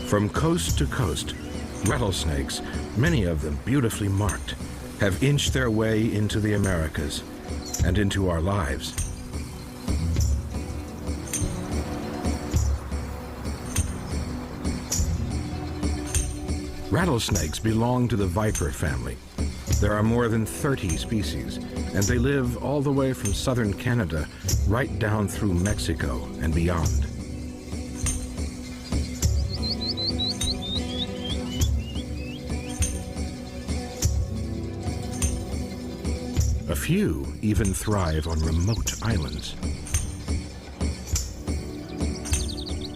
From coast to coast, rattlesnakes, many of them beautifully marked, have inched their way into the Americas and into our lives. Rattlesnakes belong to the viper family. There are more than 30 species, and they live all the way from southern Canada right down through Mexico and beyond. A few even thrive on remote islands.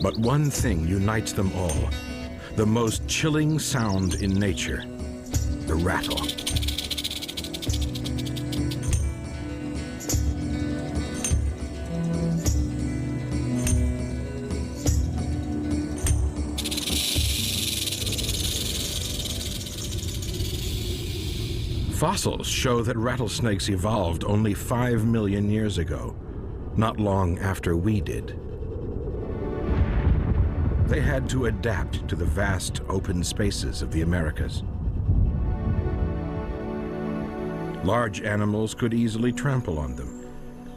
But one thing unites them all, the most chilling sound in nature, the rattle. Fossils show that rattlesnakes evolved only 5 million years ago, not long after we did. They had to adapt to the vast open spaces of the Americas. Large animals could easily trample on them,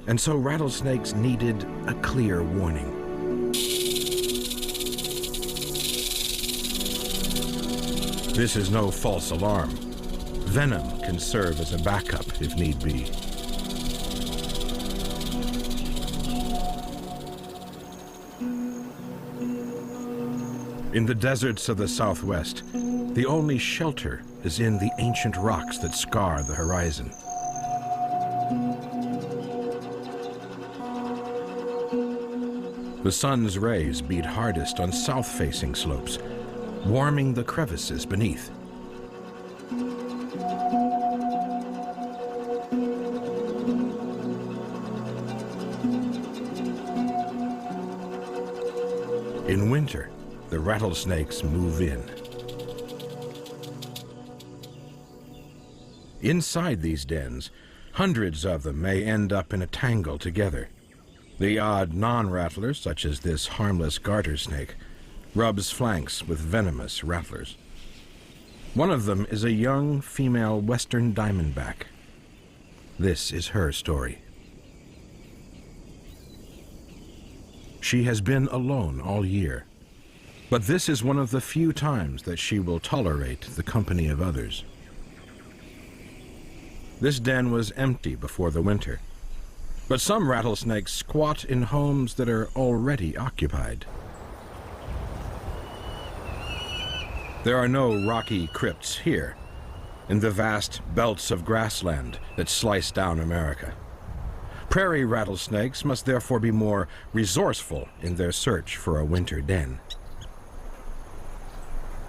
and so rattlesnakes needed a clear warning. This is no false alarm. Venom can serve as a backup if need be. In the deserts of the Southwest, the only shelter is in the ancient rocks that scar the horizon. The sun's rays beat hardest on south-facing slopes, warming the crevices beneath. In winter, the rattlesnakes move in. Inside these dens, hundreds of them may end up in a tangle together. The odd non-rattlers, such as this harmless garter snake, rubs flanks with venomous rattlers. One of them is a young female western diamondback. This is her story. She has been alone all year, but this is one of the few times that she will tolerate the company of others. This den was empty before the winter, but some rattlesnakes squat in homes that are already occupied. There are no rocky crypts here, in the vast belts of grassland that slice down America. Prairie rattlesnakes must therefore be more resourceful in their search for a winter den.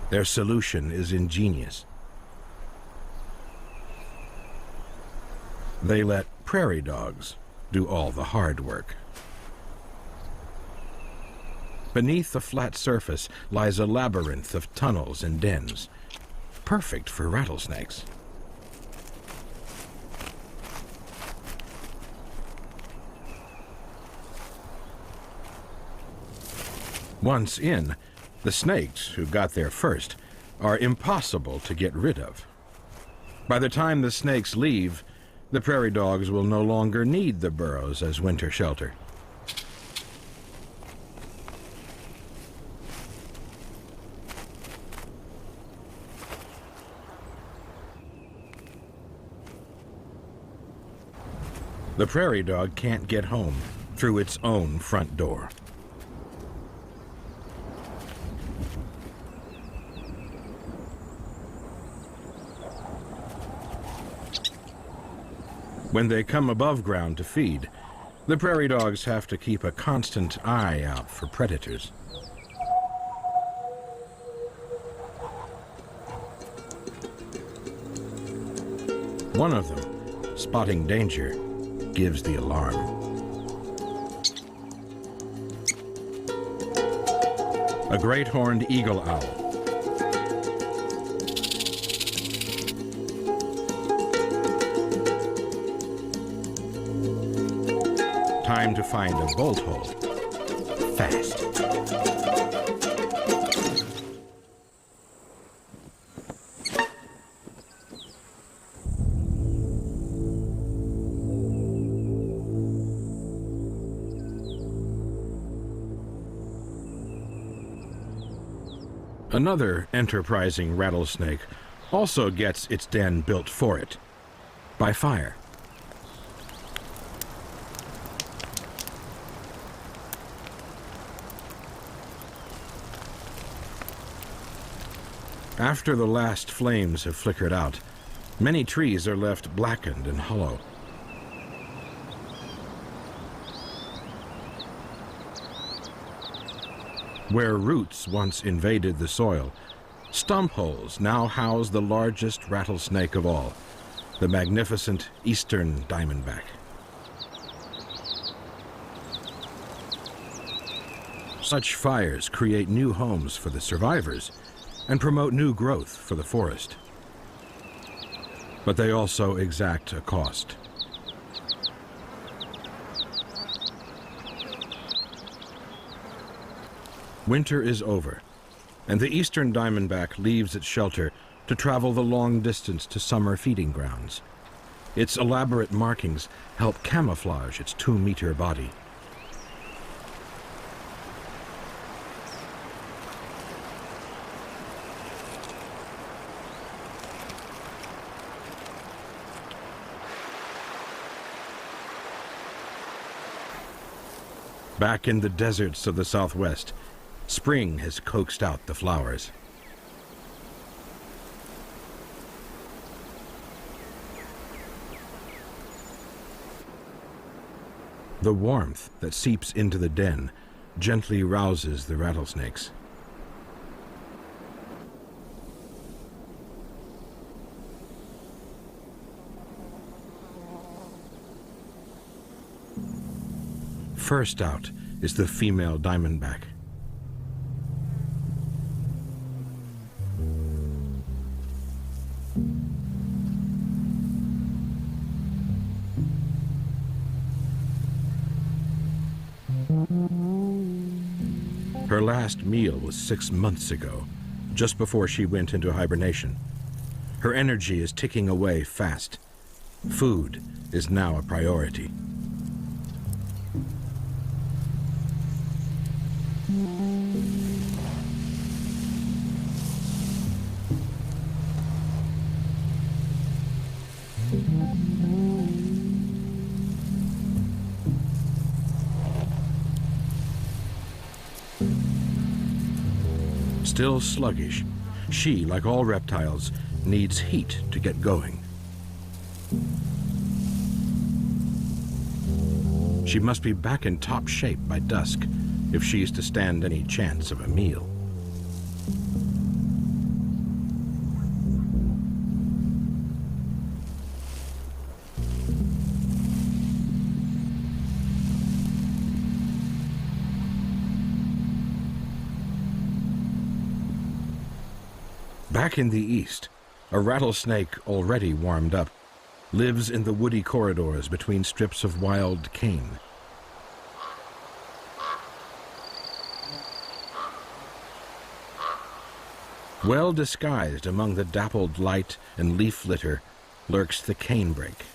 Their solution is ingenious. They let prairie dogs do all the hard work. Beneath the flat surface lies a labyrinth of tunnels and dens, perfect for rattlesnakes. Once in, the snakes who got there first are impossible to get rid of. By the time the snakes leave, the prairie dogs will no longer need the burrows as winter shelter. The prairie dog can't get home through its own front door. When they come above ground to feed, the prairie dogs have to keep a constant eye out for predators. One of them, spotting danger, gives the alarm. A great horned eagle owl. Time to find a bolt hole. Fast. Another enterprising rattlesnake also gets its den built for it by fire. After the last flames have flickered out, many trees are left blackened and hollow. Where roots once invaded the soil, stump holes now house the largest rattlesnake of all, the magnificent eastern diamondback. Such fires create new homes for the survivors and promote new growth for the forest. But they also exact a cost. Winter is over, and the eastern diamondback leaves its shelter to travel the long distance to summer feeding grounds. Its elaborate markings help camouflage its 2-meter body. Back in the deserts of the Southwest, spring has coaxed out the flowers. The warmth that seeps into the den gently rouses the rattlesnakes. First out is the female diamondback. Her last meal was 6 months ago, just before she went into hibernation. Her energy is ticking away fast. Food is now a priority. Still sluggish, she, like all reptiles, needs heat to get going. She must be back in top shape by dusk if she is to stand any chance of a meal. Back in the east, a rattlesnake already warmed up lives in the woody corridors between strips of wild cane. Well disguised among the dappled light and leaf litter lurks the canebrake.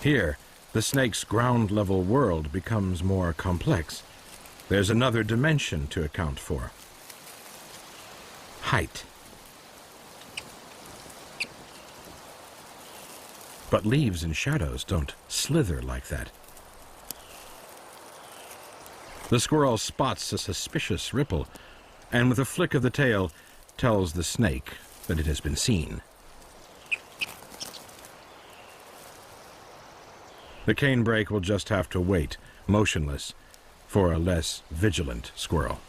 Here, the snake's ground-level world becomes more complex. There's another dimension to account for. Height. But leaves and shadows don't slither like that. The squirrel spots a suspicious ripple, and with a flick of the tail, tells the snake that it has been seen. The canebrake will just have to wait, motionless, for a less vigilant squirrel.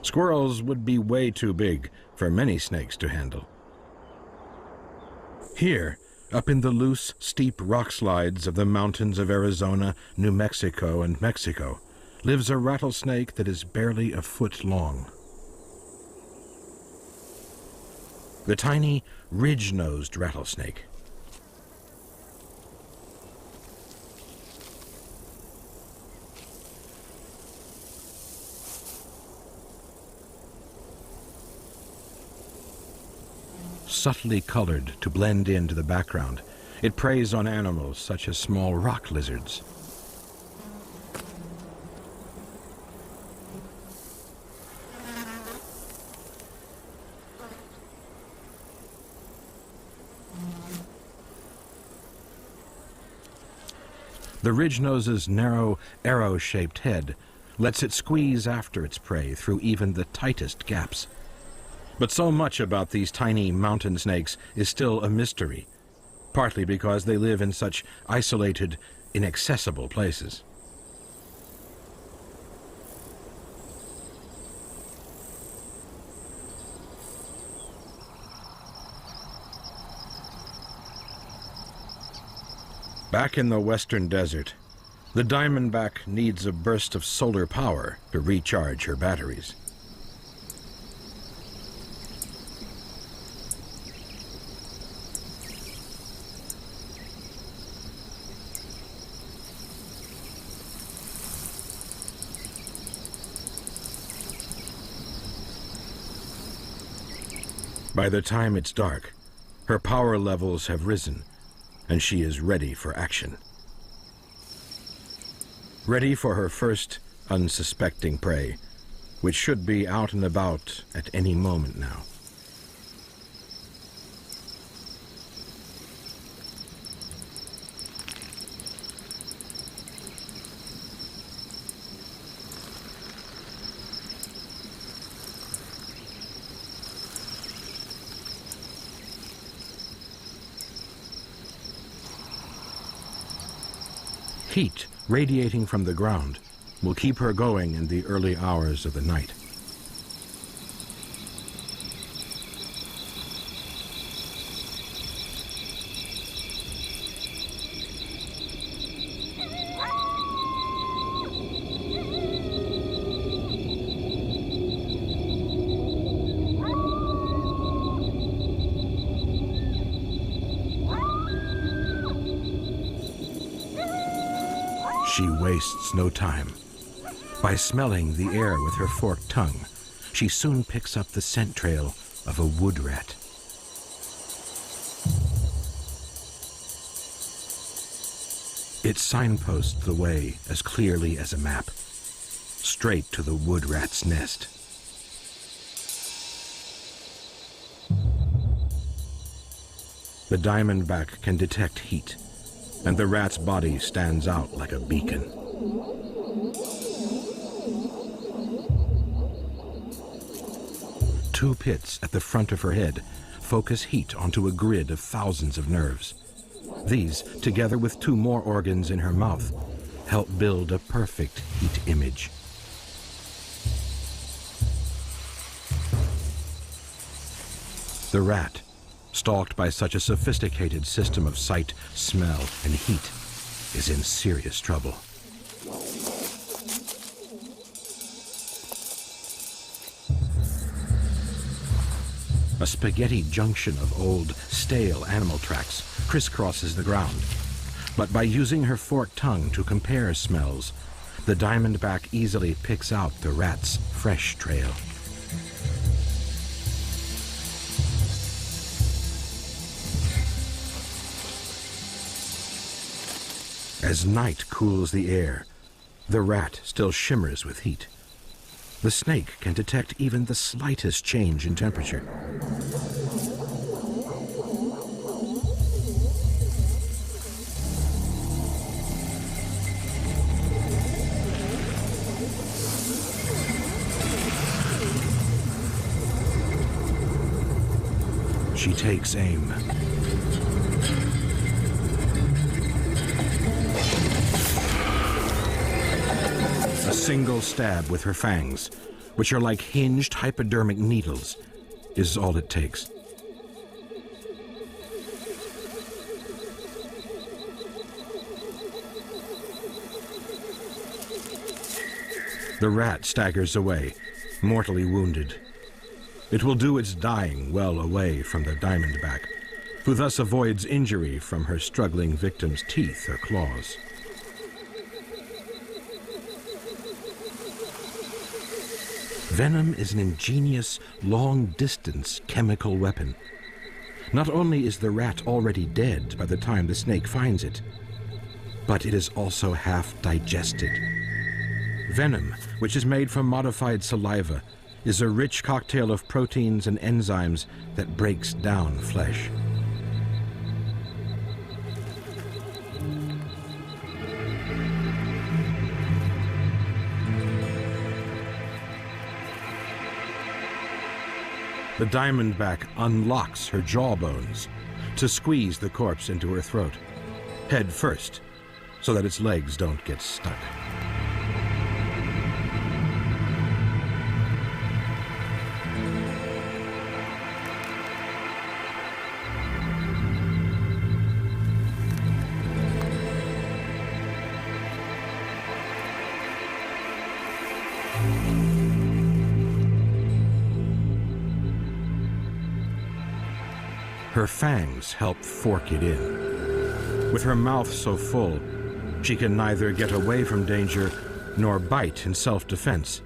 Squirrels would be way too big for many snakes to handle. Here, up in the loose, steep rock slides of the mountains of Arizona, New Mexico, and Mexico, lives a rattlesnake that is barely a foot long. The tiny, ridge-nosed rattlesnake. Subtly colored to blend into the background, it preys on animals such as small rock lizards. The ridge-nose's narrow, arrow-shaped head lets it squeeze after its prey through even the tightest gaps. But so much about these tiny mountain snakes is still a mystery, partly because they live in such isolated, inaccessible places. Back in the western desert, the diamondback needs a burst of solar power to recharge her batteries. By the time it's dark, her power levels have risen, and she is ready for action. Ready for her first unsuspecting prey, which should be out and about at any moment now. Heat radiating from the ground will keep her going in the early hours of the night. She wastes no time. By smelling the air with her forked tongue, she soon picks up the scent trail of a wood rat. It signposts the way as clearly as a map, straight to the wood rat's nest. The diamondback can detect heat, and the rat's body stands out like a beacon. Two pits at the front of her head focus heat onto a grid of thousands of nerves. These, together with two more organs in her mouth, help build a perfect heat image. The rat, stalked by such a sophisticated system of sight, smell, and heat, is in serious trouble. A spaghetti junction of old, stale animal tracks crisscrosses the ground. But by using her forked tongue to compare smells, the diamondback easily picks out the rat's fresh trail. As night cools the air, the rat still shimmers with heat. The snake can detect even the slightest change in temperature. She takes aim. A single stab with her fangs, which are like hinged hypodermic needles, is all it takes. The rat staggers away, mortally wounded. It will do its dying well away from the diamondback, who thus avoids injury from her struggling victim's teeth or claws. Venom is an ingenious, long-distance chemical weapon. Not only is the rat already dead by the time the snake finds it, but it is also half digested. Venom, which is made from modified saliva, is a rich cocktail of proteins and enzymes that breaks down flesh. the diamondback unlocks her jawbones to squeeze the corpse into her throat, head first, so that its legs don't get stuck. Her fangs help fork it in. With her mouth so full, she can neither get away from danger nor bite in self-defense,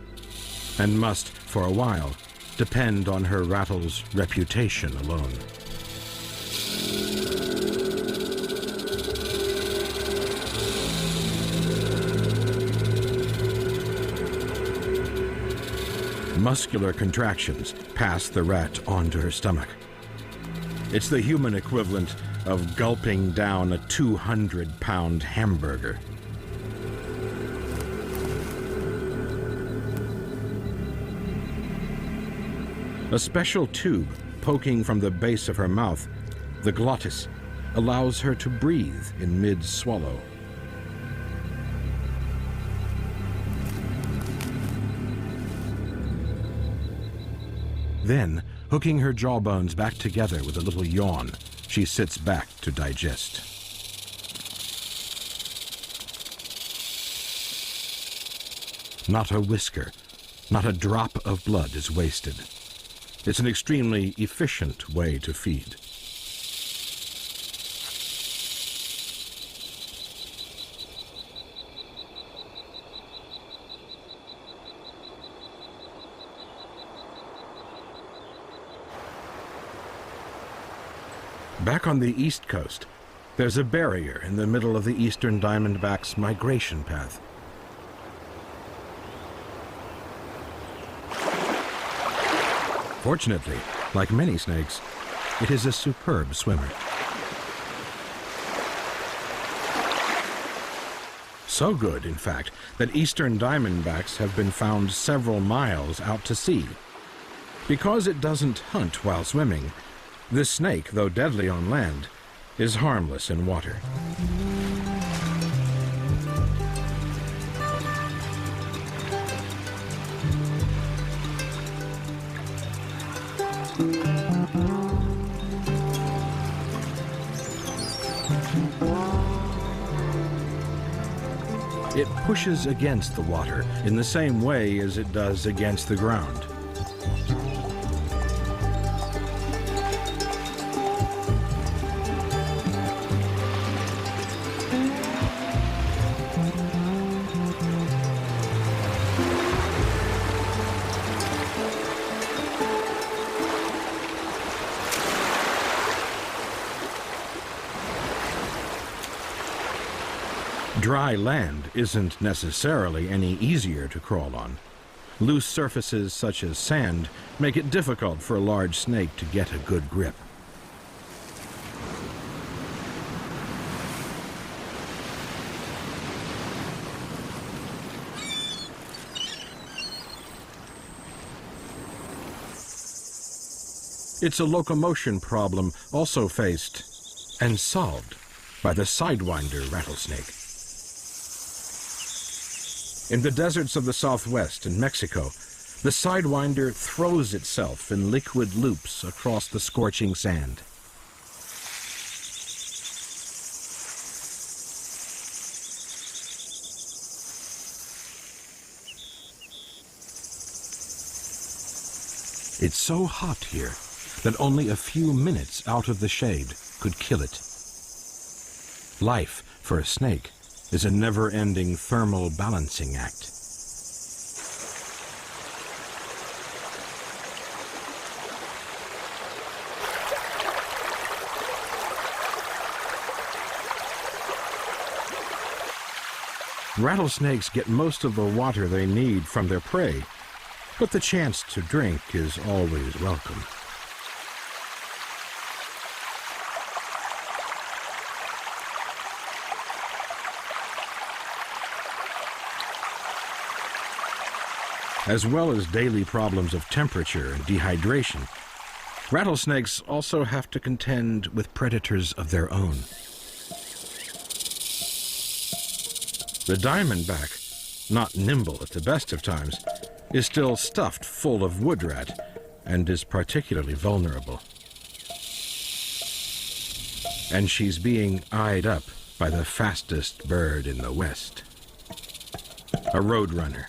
and must, for a while, depend on her rattle's reputation alone. Muscular contractions pass the rat onto her stomach. It's the human equivalent of gulping down a 200-pound hamburger. A special tube poking from the base of her mouth, the glottis, allows her to breathe in mid-swallow. Then, hooking her jawbones back together with a little yawn, she sits back to digest. Not a whisker, not a drop of blood is wasted. It's an extremely efficient way to feed. Back on the east coast, there's a barrier in the middle of the eastern diamondback's migration path. Fortunately, like many snakes, it is a superb swimmer. So good, in fact, that eastern diamondbacks have been found several miles out to sea. Because it doesn't hunt while swimming, this snake, though deadly on land, is harmless in water. It pushes against the water in the same way as it does against the ground. Dry land isn't necessarily any easier to crawl on. Loose surfaces such as sand make it difficult for a large snake to get a good grip. It's a locomotion problem also faced and solved by the sidewinder rattlesnake. In the deserts of the Southwest and Mexico, the sidewinder throws itself in liquid loops across the scorching sand. It's so hot here that only a few minutes out of the shade could kill it. Life, for a snake, is a never-ending thermal balancing act. Rattlesnakes get most of the water they need from their prey, but the chance to drink is always welcome. As well as daily problems of temperature and dehydration, Rattlesnakes also have to contend with predators of their own. The diamondback, not nimble at the best of times, is still stuffed full of wood rat and is particularly vulnerable. And she's being eyed up by the fastest bird in the West, a roadrunner.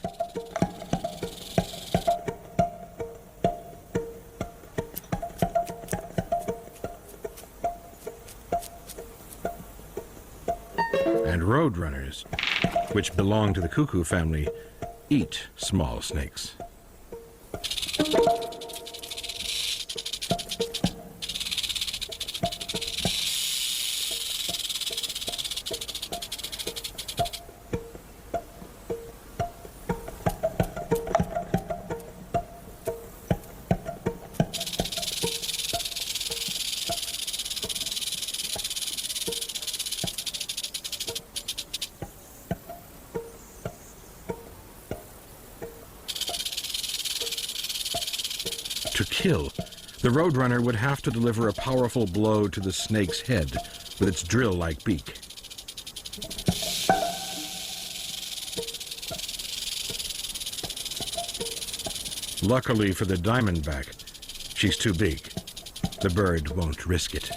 And roadrunners, which belong to the cuckoo family, eat small snakes. To kill, the roadrunner would have to deliver a powerful blow to the snake's head with its drill-like beak. Luckily for the diamondback, she's too big. The bird won't risk it.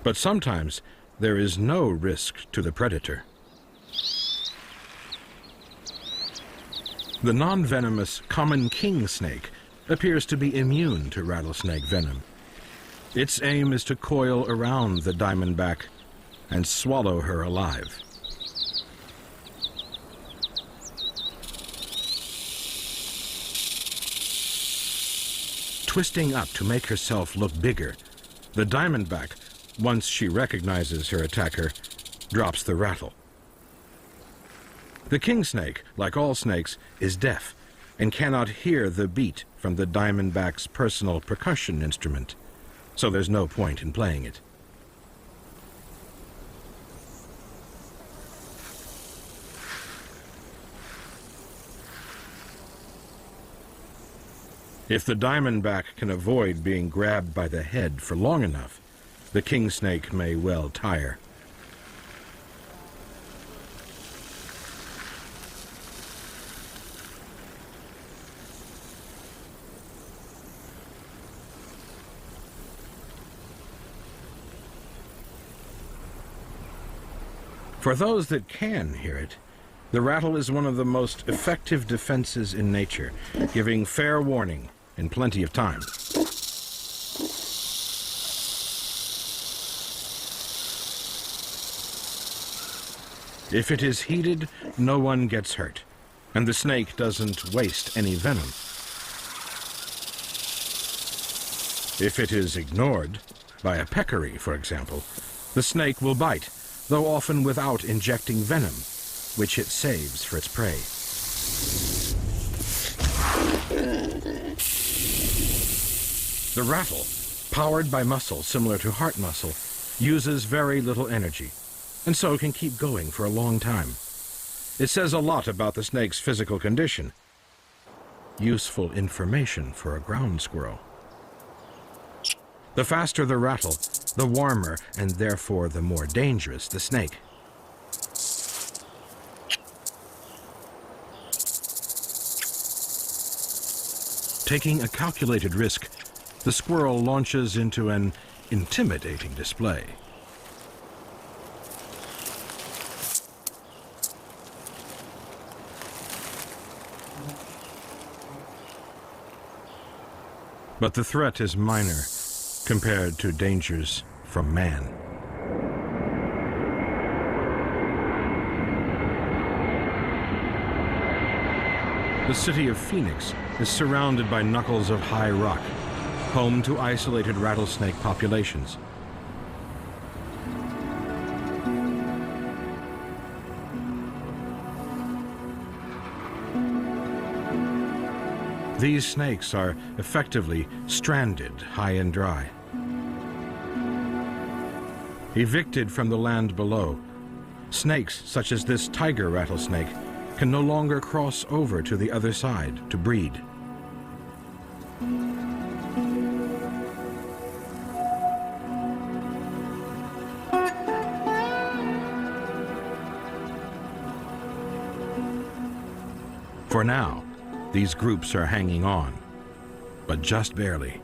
But sometimes there is no risk to the predator. The non-venomous common king snake appears to be immune to rattlesnake venom. Its aim is to coil around the diamondback and swallow her alive. Twisting up to make herself look bigger, the diamondback, once she recognizes her attacker, drops the rattle. The king snake, like all snakes, is deaf and cannot hear the beat from the diamondback's personal percussion instrument, so there's no point in playing it. If the diamondback can avoid being grabbed by the head for long enough, the king snake may well tire. For those that can hear it, the rattle is one of the most effective defenses in nature, giving fair warning in plenty of time. If it is heeded, no one gets hurt, and the snake doesn't waste any venom. If it is ignored, by a peccary, for example, the snake will bite, though often without injecting venom, which it saves for its prey. The rattle, powered by muscle similar to heart muscle, uses very little energy, and so can keep going for a long time. It says a lot about the snake's physical condition. Useful information for a ground squirrel. The faster the rattle, the warmer and therefore the more dangerous the snake. Taking a calculated risk, the squirrel launches into an intimidating display. But the threat is minor compared to dangers from man. The city of Phoenix is surrounded by knuckles of high rock, home to isolated rattlesnake populations. These snakes are effectively stranded high and dry. Evicted from the land below, snakes such as this tiger rattlesnake can no longer cross over to the other side to breed. For now, these groups are hanging on, but just barely.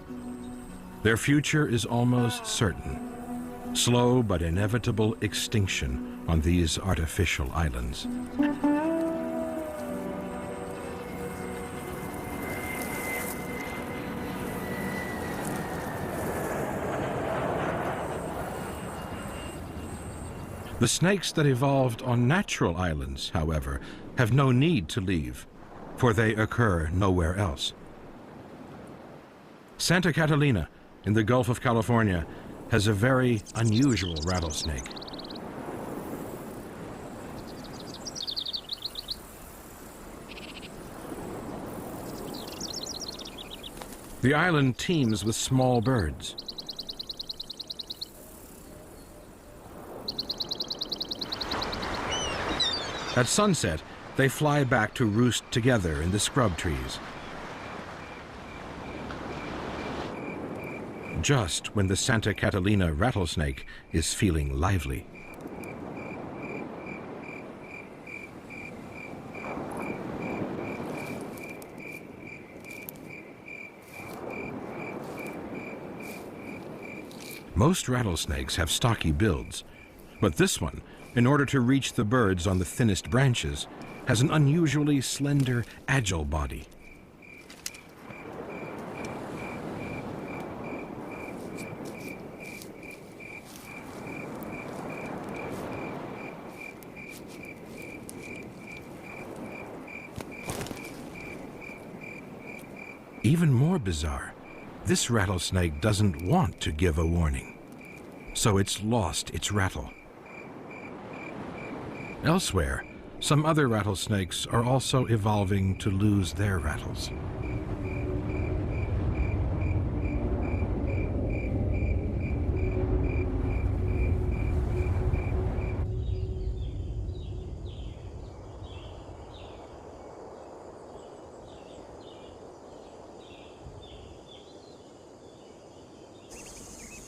Their future is almost certain. Slow but inevitable extinction on these artificial islands. The snakes that evolved on natural islands, however, have no need to leave, for they occur nowhere else. Santa Catalina, in the Gulf of California, has a very unusual rattlesnake. The island teems with small birds. At sunset, they fly back to roost together in the scrub trees. Just when the Santa Catalina rattlesnake is feeling lively. Most rattlesnakes have stocky builds, but this one, in order to reach the birds on the thinnest branches, has an unusually slender, agile body. Even more bizarre, this rattlesnake doesn't want to give a warning, so it's lost its rattle. Elsewhere, some other rattlesnakes are also evolving to lose their rattles.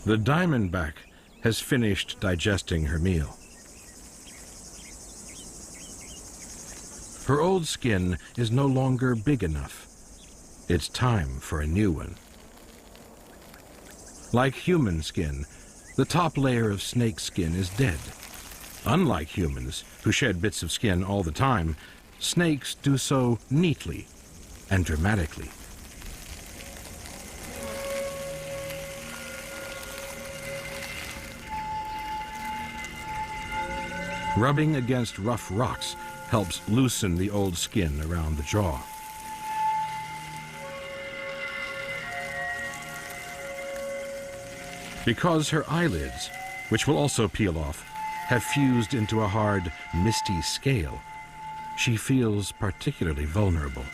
The diamondback has finished digesting her meal. Her old skin is no longer big enough. It's time for a new one. Like human skin, the top layer of snake skin is dead. Unlike humans, who shed bits of skin all the time, snakes do so neatly and dramatically. Rubbing against rough rocks helps loosen the old skin around the jaw. Because her eyelids, which will also peel off, have fused into a hard, misty scale, she feels particularly vulnerable.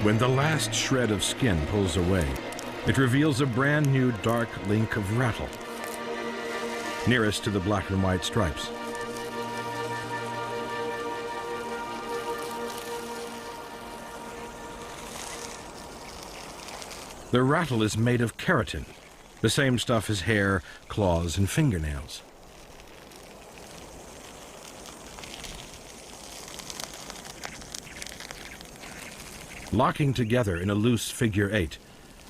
When the last shred of skin pulls away, it reveals a brand new dark link of rattle, nearest to the black and white stripes. The rattle is made of keratin, the same stuff as hair, claws, and fingernails. Locking together in a loose figure 8,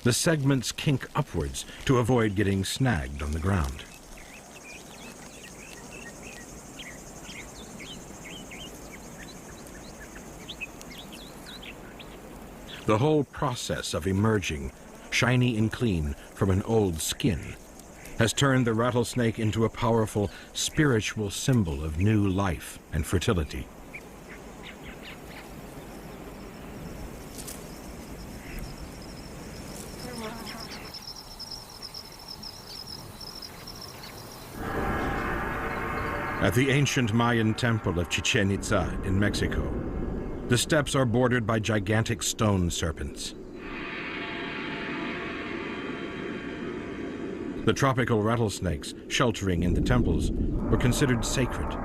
the segments kink upwards to avoid getting snagged on the ground. The whole process of emerging, shiny and clean, from an old skin has turned the rattlesnake into a powerful spiritual symbol of new life and fertility. At the ancient Mayan temple of Chichen Itza in Mexico, the steps are bordered by gigantic stone serpents. The tropical rattlesnakes sheltering in the temples were considered sacred.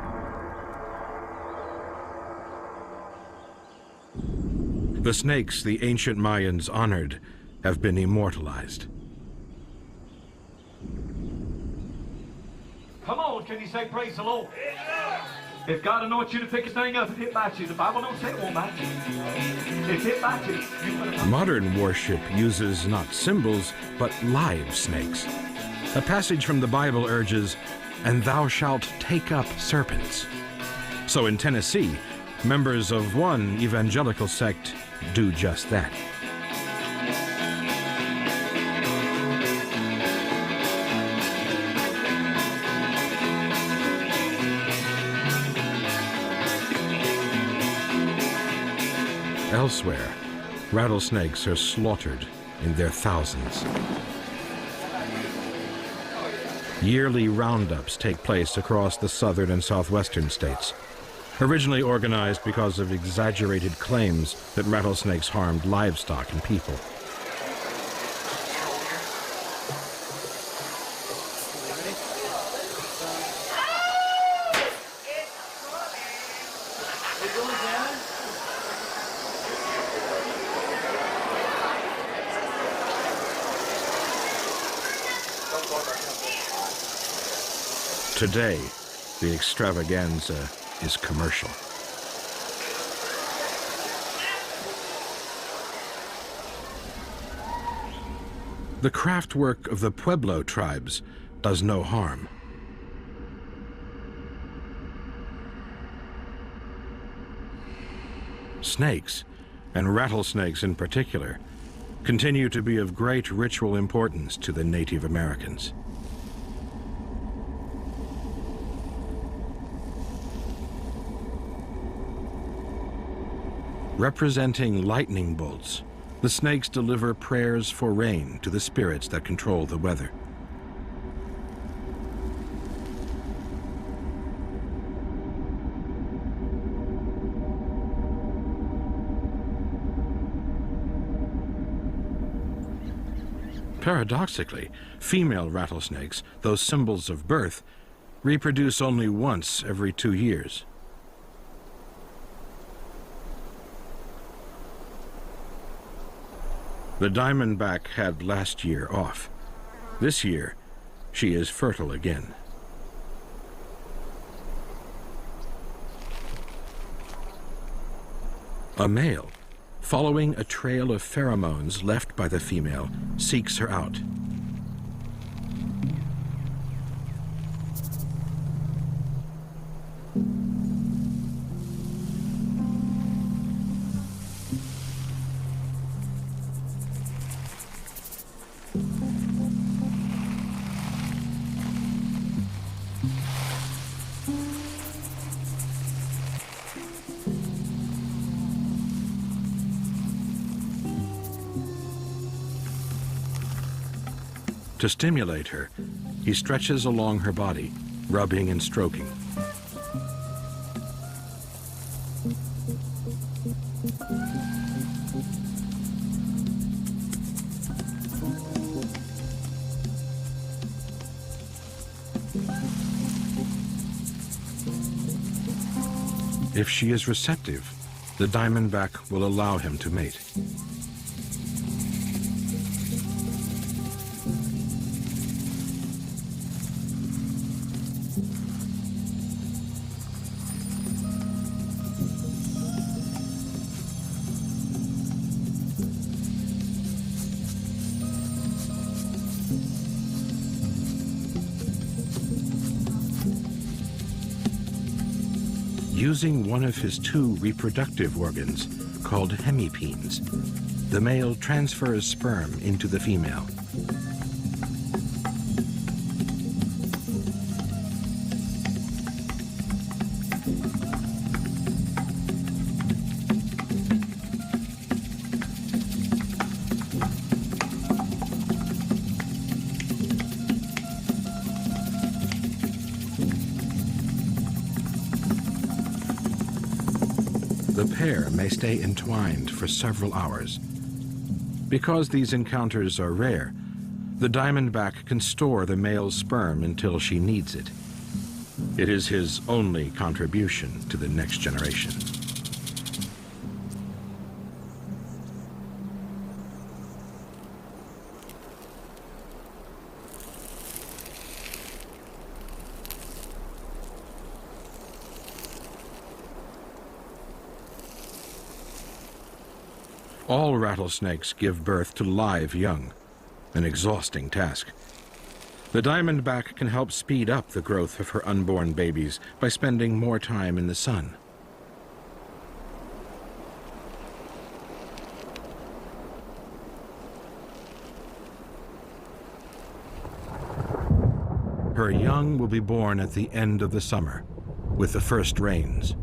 The snakes the ancient Mayans honored have been immortalized. Come on, can you say praise the Lord? If God anoints you to pick a thing up, if it bites you, the Bible don't say it won't bite you. If it bites you, you put it. Modern worship uses not symbols, but live snakes. A passage from the Bible urges, "And thou shalt take up serpents." So in Tennessee, members of one evangelical sect do just that. Elsewhere, rattlesnakes are slaughtered in their thousands. Yearly roundups take place across the southern and southwestern states, originally organized because of exaggerated claims that rattlesnakes harmed livestock and people. Today, the extravaganza is commercial. The craft work of the Pueblo tribes does no harm. Snakes, and rattlesnakes in particular, continue to be of great ritual importance to the Native Americans. Representing lightning bolts, the snakes deliver prayers for rain to the spirits that control the weather. Paradoxically, female rattlesnakes, those symbols of birth, reproduce only once every 2 years. The diamondback had last year off. This year, she is fertile again. A male, following a trail of pheromones left by the female, seeks her out. To stimulate her, he stretches along her body, rubbing and stroking. If she is receptive, the diamondback will allow him to mate. Using one of his two reproductive organs, called hemipenes, the male transfers sperm into the female. The pair may stay entwined for several hours. Because these encounters are rare, the diamondback can store the male's sperm until she needs it. It is his only contribution to the next generation. All rattlesnakes give birth to live young, an exhausting task. The diamondback can help speed up the growth of her unborn babies by spending more time in the sun. Her young will be born at the end of the summer, with the first rains.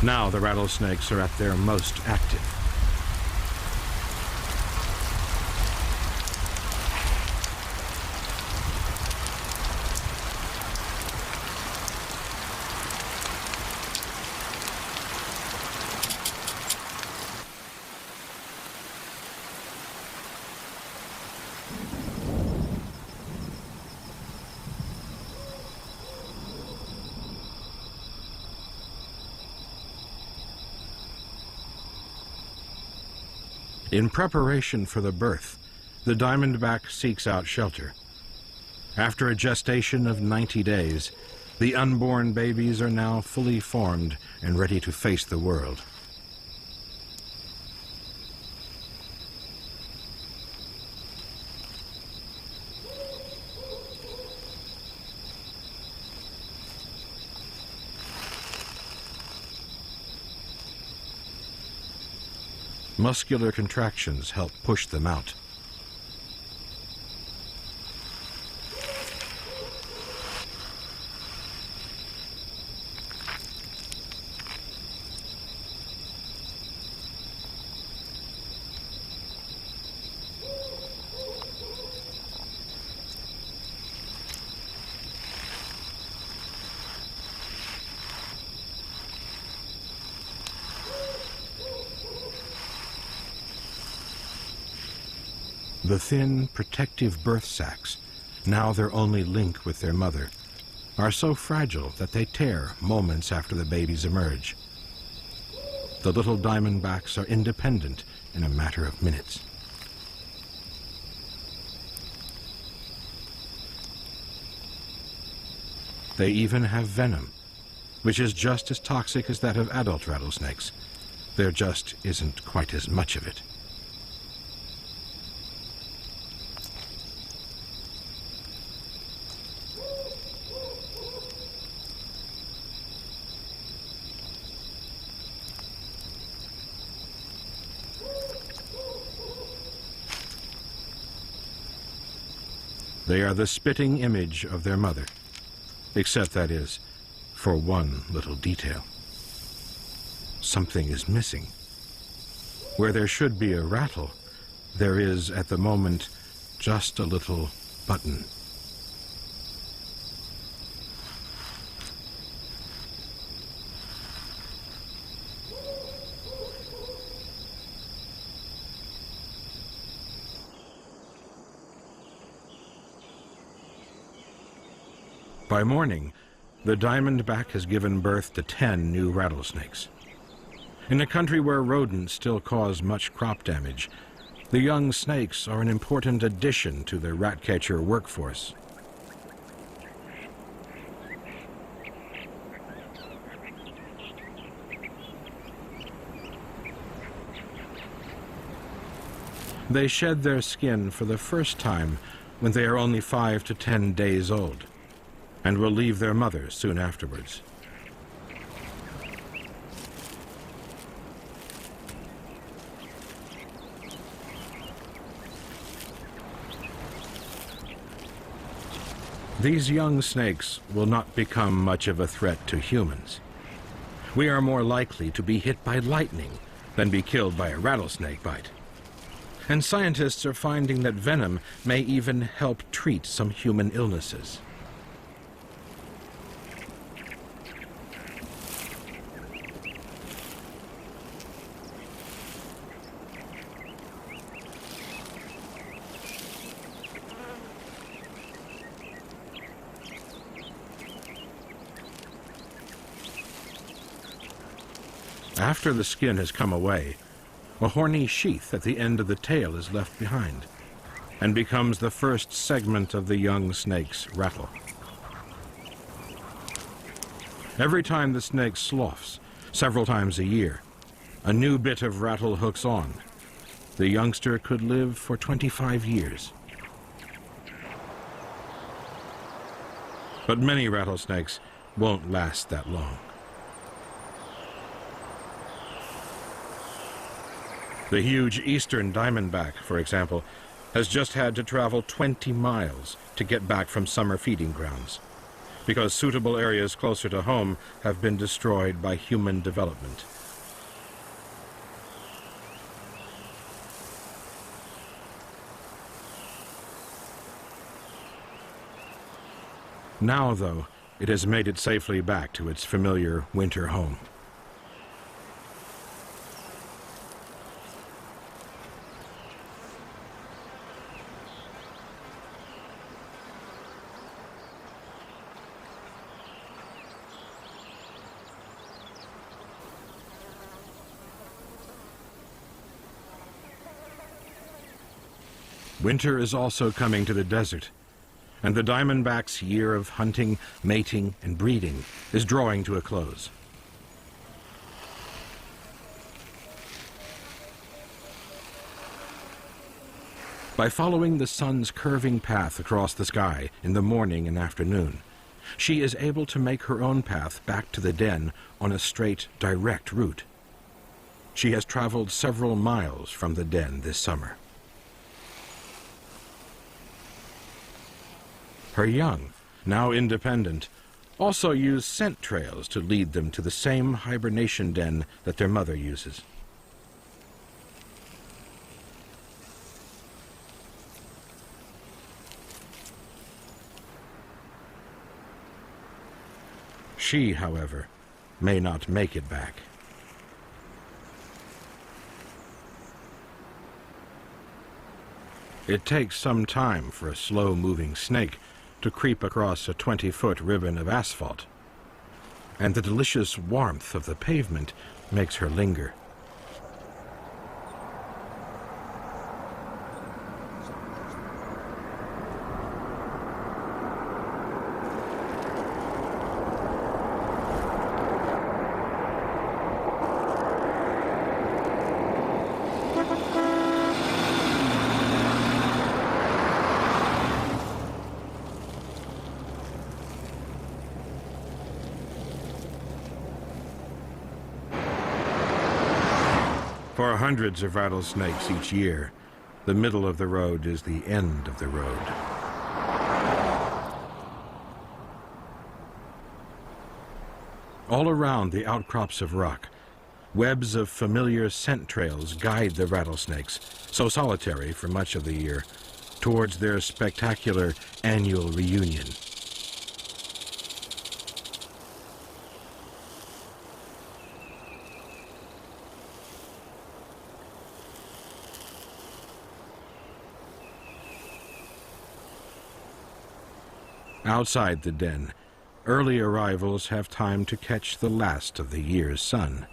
Now the rattlesnakes are at their most active. In preparation for the birth, the diamondback seeks out shelter. After a gestation of 90 days, the unborn babies are now fully formed and ready to face the world. Muscular contractions help push them out. The thin, protective birth sacs, now their only link with their mother, are so fragile that they tear moments after the babies emerge. The little diamondbacks are independent in a matter of minutes. They even have venom, which is just as toxic as that of adult rattlesnakes. There just isn't quite as much of it. They are the spitting image of their mother, except, that is, for one little detail. Something is missing. Where there should be a rattle, there is, at the moment, just a little button. By morning, the diamondback has given birth to 10 new rattlesnakes. In a country where rodents still cause much crop damage, the young snakes are an important addition to the rat-catcher workforce. They shed their skin for the first time when they are only 5 to 10 days old, and will leave their mothers soon afterwards. These young snakes will not become much of a threat to humans. We are more likely to be hit by lightning than be killed by a rattlesnake bite. And scientists are finding that venom may even help treat some human illnesses. After the skin has come away, a horny sheath at the end of the tail is left behind and becomes the first segment of the young snake's rattle. Every time the snake sloughs, several times a year, a new bit of rattle hooks on. The youngster could live for 25 years. But many rattlesnakes won't last that long. The huge eastern diamondback, for example, has just had to travel 20 miles to get back from summer feeding grounds, because suitable areas closer to home have been destroyed by human development. Now, though, it has made it safely back to its familiar winter home. Winter is also coming to the desert, and the diamondback's year of hunting, mating, and breeding is drawing to a close. By following the sun's curving path across the sky in the morning and afternoon, she is able to make her own path back to the den on a straight, direct route. She has traveled several miles from the den this summer. Her young, now independent, also use scent trails to lead them to the same hibernation den that their mother uses. She, however, may not make it back. It takes some time for a slow-moving snake to creep across a 20-foot ribbon of asphalt, and the delicious warmth of the pavement makes her linger. For hundreds of rattlesnakes each year, the middle of the road is the end of the road. All around the outcrops of rock, webs of familiar scent trails guide the rattlesnakes, so solitary for much of the year, towards their spectacular annual reunion. Outside the den, Early arrivals have time to catch the last of the year's sun.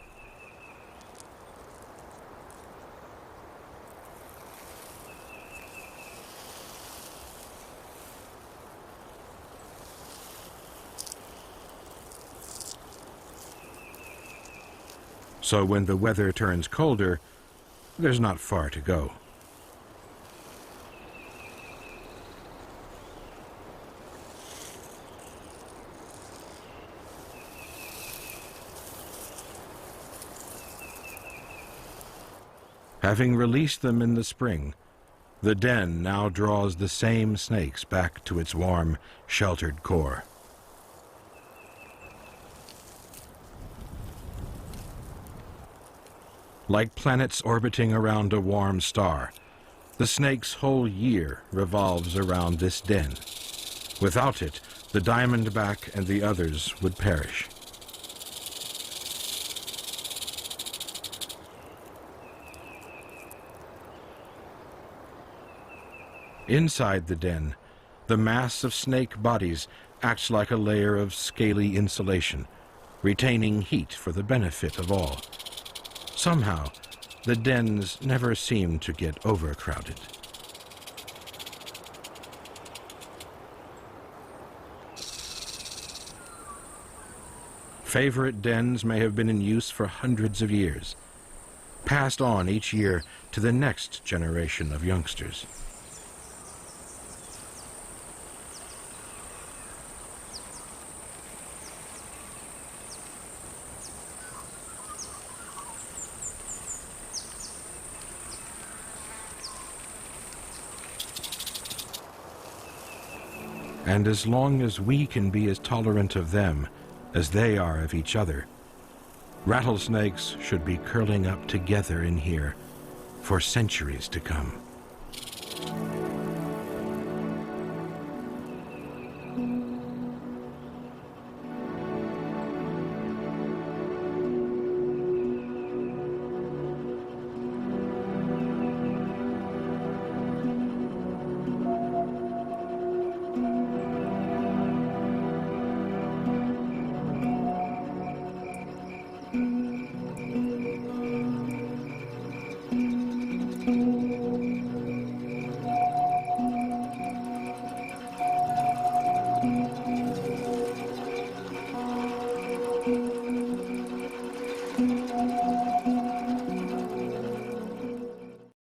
So when the weather turns colder, there's not far to go. Having released them in the spring, the den now draws the same snakes back to its warm, sheltered core. Like planets orbiting around a warm star, the snake's whole year revolves around this den. Without it, the diamondback and the others would perish. Inside the den, the mass of snake bodies acts like a layer of scaly insulation, retaining heat for the benefit of all. Somehow, the dens never seem to get overcrowded. Favorite dens may have been in use for hundreds of years, passed on each year to the next generation of youngsters. And as long as we can be as tolerant of them as they are of each other, rattlesnakes should be curling up together in here for centuries to come.